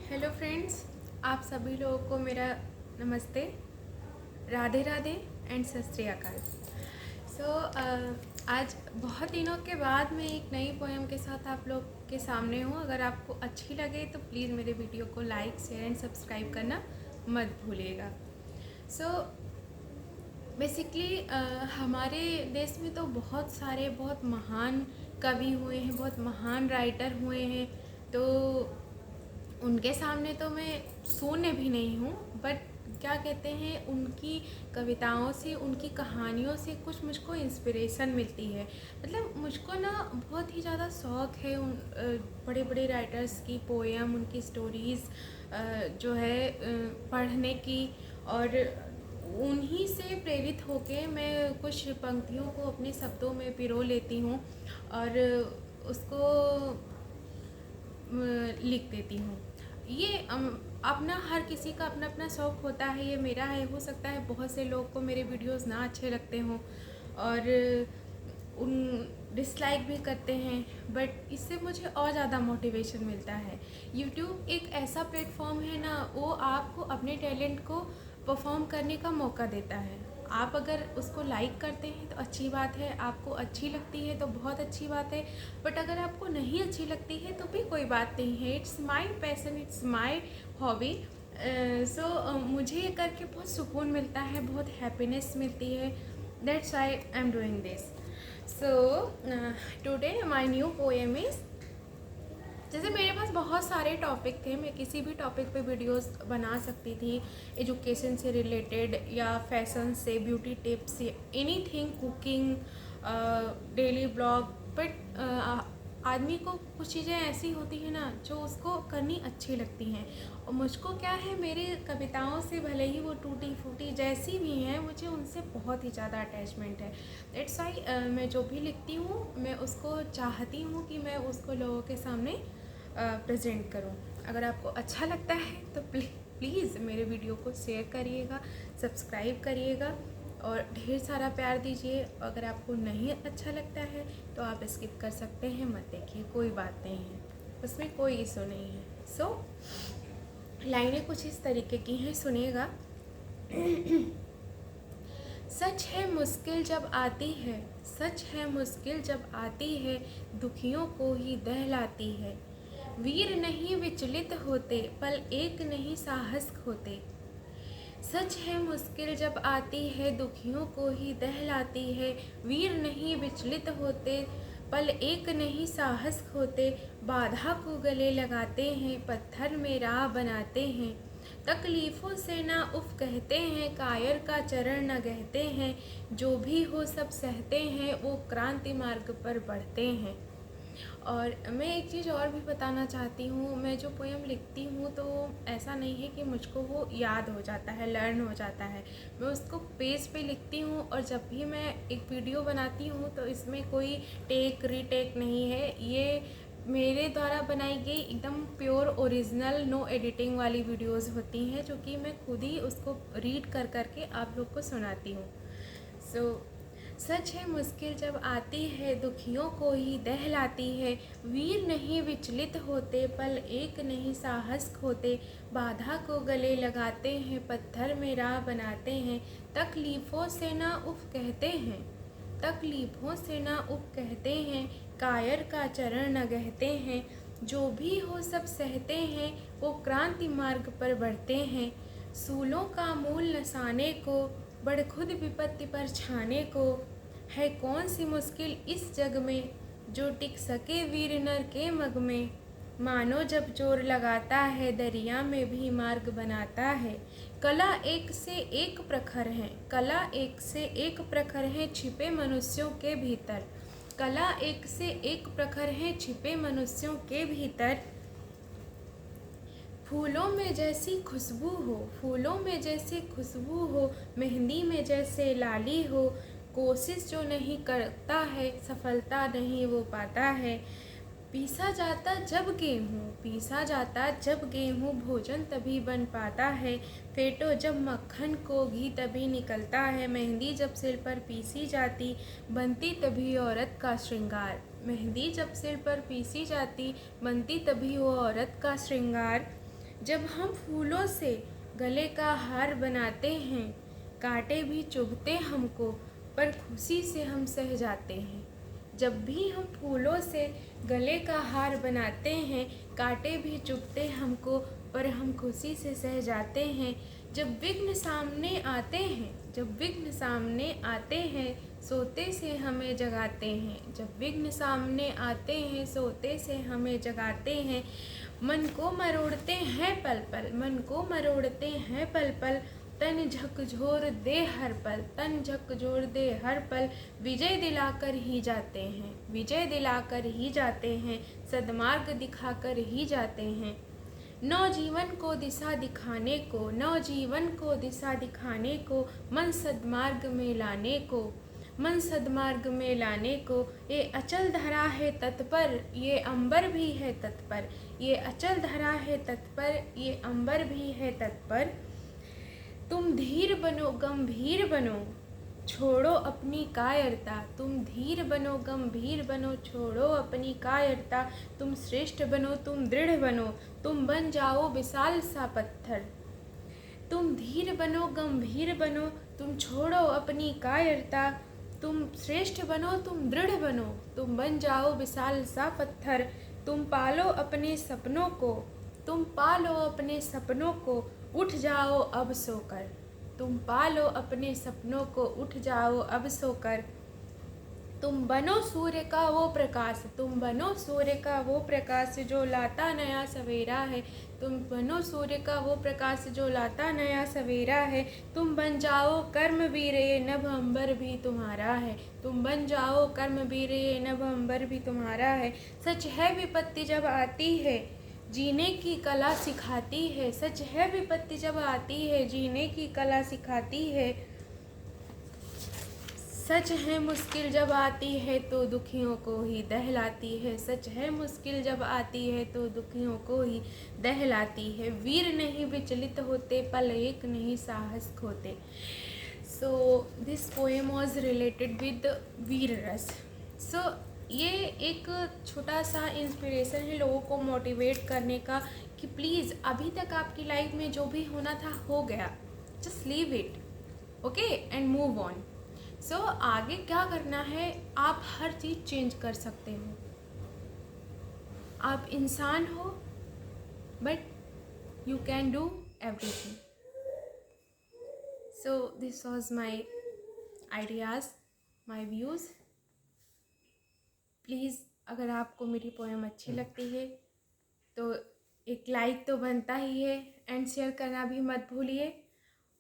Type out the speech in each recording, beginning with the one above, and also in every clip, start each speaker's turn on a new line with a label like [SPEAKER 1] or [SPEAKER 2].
[SPEAKER 1] Hello friends, आप सभी लोगों को मेरा नमस्ते, राधे राधे एंड सत श्री अकाल। आज बहुत दिनों के बाद मैं एक नई पोएम के साथ आप लोग के सामने हूँ। अगर आपको अच्छी लगे तो प्लीज़ मेरे वीडियो को लाइक, शेयर एंड सब्सक्राइब करना मत भूलिएगा। बेसिकली हमारे देश में तो बहुत महान कवि हुए हैं, बहुत महान राइटर हुए हैं। तो उनके सामने तो मैं शून्य भी नहीं हूँ, बट क्या कहते हैं, उनकी कविताओं से, उनकी कहानियों से कुछ मुझको इंस्पिरेशन मिलती है। मतलब मुझको ना बहुत ही ज़्यादा शौक़ है उन बड़े बड़े राइटर्स की पोएम, उनकी स्टोरीज़ जो है पढ़ने की, और उन्हीं से प्रेरित होके मैं कुछ पंक्तियों को अपने शब्दों में पिरो लेती हूँ और उसको लिख देती हूँ। ये अपना, हर किसी का अपना अपना शौक़ होता है। ये मेरा है, हो सकता है बहुत से लोग को मेरे वीडियोस ना अच्छे लगते हों और उन डिसलाइक भी करते हैं, बट इससे मुझे और ज़्यादा मोटिवेशन मिलता है। यूट्यूब एक ऐसा प्लेटफॉर्म है ना, वो आपको अपने टैलेंट को परफॉर्म करने का मौका देता है। आप अगर उसको लाइक करते हैं तो अच्छी बात है, आपको अच्छी लगती है तो बहुत अच्छी बात है, बट अगर आपको नहीं अच्छी लगती है तो भी कोई बात नहीं है। It's my passion, it's my hobby. मुझे ये करके बहुत सुकून मिलता है, बहुत हैप्पीनेस मिलती है। That's I I am doing this. Today my new poem is, जैसे मेरे पास बहुत सारे टॉपिक थे, मैं किसी भी टॉपिक पे वीडियोस बना सकती थी, एजुकेशन से रिलेटेड या फैशन से, beauty tips, anything, cooking, daily blog. But आदमी को कुछ चीज़ें ऐसी होती हैं ना जो उसको करनी अच्छी लगती हैं, और मुझको क्या है, मेरी कविताओं से भले ही वो टूटी फूटी जैसी भी हैं, मुझे उनसे बहुत ही ज़्यादा अटैचमेंट है। दैट्स वाई मैं जो भी लिखती हूँ, मैं उसको चाहती हूँ कि मैं उसको लोगों के सामने प्रेजेंट करूं। अगर आपको अच्छा लगता है तो प्लीज़ मेरे वीडियो को शेयर करिएगा, सब्सक्राइब करिएगा और ढेर सारा प्यार दीजिए। अगर आपको नहीं अच्छा लगता है तो आप स्किप कर सकते हैं, मत देखिए, कोई बात नहीं है, उसमें कोई इशू नहीं है। लाइनें कुछ इस तरीके की हैं, सुनिएगा। सच है मुश्किल जब आती है, सच है मुश्किल जब आती है, दुखियों को ही दहलाती है। वीर नहीं विचलित होते, पल एक नहीं साहस खोते। सच है मुश्किल जब आती है, दुखियों को ही दहलाती है। वीर नहीं विचलित होते, पल एक नहीं साहस खोते। बाधा को गले लगाते हैं, पत्थर में राह बनाते हैं। तकलीफ़ों से ना उफ कहते हैं, कायर का चरण न गहते हैं। जो भी हो सब सहते हैं, वो क्रांति मार्ग पर बढ़ते हैं। और मैं एक चीज़ और भी बताना चाहती हूँ, मैं जो पोएम लिखती हूँ तो ऐसा नहीं है कि मुझको वो याद हो जाता है, लर्न हो जाता है। मैं उसको पेज पे लिखती हूँ, और जब भी मैं एक वीडियो बनाती हूँ तो इसमें कोई टेक रीटेक नहीं है। ये मेरे द्वारा बनाई गई एकदम प्योर ओरिजिनल, नो एडिटिंग वाली वीडियोज़ होती हैं, जो कि मैं खुद ही उसको रीड कर करके आप लोग को सुनाती हूँ। सच है मुश्किल जब आती है, दुखियों को ही दहलाती है। वीर नहीं विचलित होते, पल एक नहीं साहस खोते। बाधा को गले लगाते हैं, पत्थर में राह बनाते हैं। तकलीफ़ों से ना उफ कहते हैं, तकलीफ़ों से ना उफ कहते हैं। कायर का चरण न गहते हैं। जो भी हो सब सहते हैं, वो क्रांति मार्ग पर बढ़ते हैं। सूलों का मूल नसाने को, बढ़ खुद विपत्ति पर छाने को। है कौन सी मुश्किल इस जग में, जो टिक सके वीर नर के मग में। मानो जब जोर लगाता है, दरिया में भी मार्ग बनाता है। कला एक से एक प्रखर है, कला एक से एक प्रखर है, छिपे मनुष्यों के भीतर। कला एक से एक प्रखर है, छिपे मनुष्यों के भीतर। फूलों में जैसी खुशबू हो, फूलों में जैसी खुशबू हो, मेहंदी में जैसे लाली हो। कोशिश जो नहीं करता है, सफलता नहीं वो पाता है। पीसा जाता जब गेहूँ, पीसा जाता जब गेहूँ, भोजन तभी बन पाता है। फेंटो जब मक्खन को, घी तभी निकलता है। मेहंदी जब सिर पर पीसी जाती, बनती तभी औरत का श्रृंगार। मेहंदी जब सिर पर पीसी जाती, बनती तभी वो औरत का श्रृंगार। जब हम फूलों से गले का हार बनाते हैं, कांटे भी चुभते हमको, पर खुशी से हम सह जाते हैं। जब भी हम फूलों से गले का हार बनाते हैं, कांटे भी चुभते हमको, पर हम खुशी से सह जाते हैं। जब विघ्न सामने आते हैं, जब विघ्न सामने आते हैं, सोते से हमें जगाते हैं। जब विघ्न सामने आते हैं, सोते से हमें जगाते हैं। मन को मरोड़ते हैं पल पल, मन को मरोड़ते हैं पल पल, तन झकझोर दे हर पल, तन झकझोर दे हर पल। विजय दिलाकर ही जाते हैं, विजय दिलाकर ही जाते हैं, सद्मार्ग दिखाकर ही जाते हैं। नवजीवन को दिशा दिखाने को, नवजीवन को दिशा दिखाने को, मन सद्मार्ग में लाने को, मन सद्मार्ग में लाने को। ये अचल धरा है तत्पर, ये अंबर भी है तत्पर, ये अचल धरा है तत्पर, ये अंबर भी है तत्पर। तुम धीर बनो गंभीर बनो, छोड़ो अपनी कायरता। तुम धीर बनो गंभीर बनो, छोड़ो अपनी कायरता। तुम श्रेष्ठ बनो, तुम दृढ़ बनो, तुम बन जाओ विशाल सा पत्थर। तुम धीर बनो गंभीर बनो, तुम छोड़ो अपनी कायरता। तुम श्रेष्ठ बनो, तुम दृढ़ बनो, तुम बन जाओ विशाल सा पत्थर। तुम पालो अपने सपनों को, तुम पालो अपने सपनों को, उठ जाओ अब सोकर। तुम पालो अपने सपनों को, उठ जाओ अब सोकर। तुम बनो सूर्य का वो प्रकाश, तुम बनो सूर्य का वो प्रकाश जो लाता नया सवेरा है। तुम बनो सूर्य का वो प्रकाश जो लाता नया सवेरा है। तुम बन जाओ कर्मवीर, ये नभ अंबर भी तुम्हारा है। तुम बन जाओ कर्मवीर, ये नभ अंबर भी तुम्हारा है। सच है विपत्ति जब आती है, जीने की कला सिखाती है। सच है विपत्ति जब आती है, जीने की कला सिखाती है। सच है मुश्किल जब आती है तो दुखियों को ही दहलाती है। सच है मुश्किल जब आती है तो दुखियों को ही दहलाती है। वीर नहीं विचलित होते, पल एक नहीं साहस खोते। So this poem was related with veer ras. So ये एक छोटा सा इंस्पिरेशन है लोगों को मोटिवेट करने का कि प्लीज़ अभी तक आपकी लाइफ में जो भी होना था हो गया, just leave it, okay, and move on. So आगे क्या करना है, आप हर चीज़ चेंज कर सकते हो। आप इंसान हो, but you can do everything. So this was my ideas, my views. Please अगर आपको मेरी पोएम अच्छी लगती है तो एक लाइक तो बनता ही है, एंड शेयर करना भी मत भूलिए।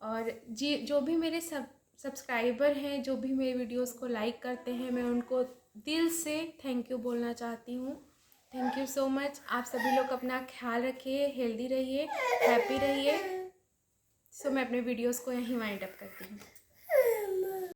[SPEAKER 1] और जो भी मेरे सब्सक्राइबर हैं, जो भी मेरे वीडियोस को लाइक करते हैं, मैं उनको दिल से थैंक यू बोलना चाहती हूँ। Thank you so much. आप सभी लोग अपना ख्याल रखिए, हेल्दी रहिए, हैप्पी रहिए। सो मैं अपने वीडियोस को यहीं वाइंड अप करती हूँ।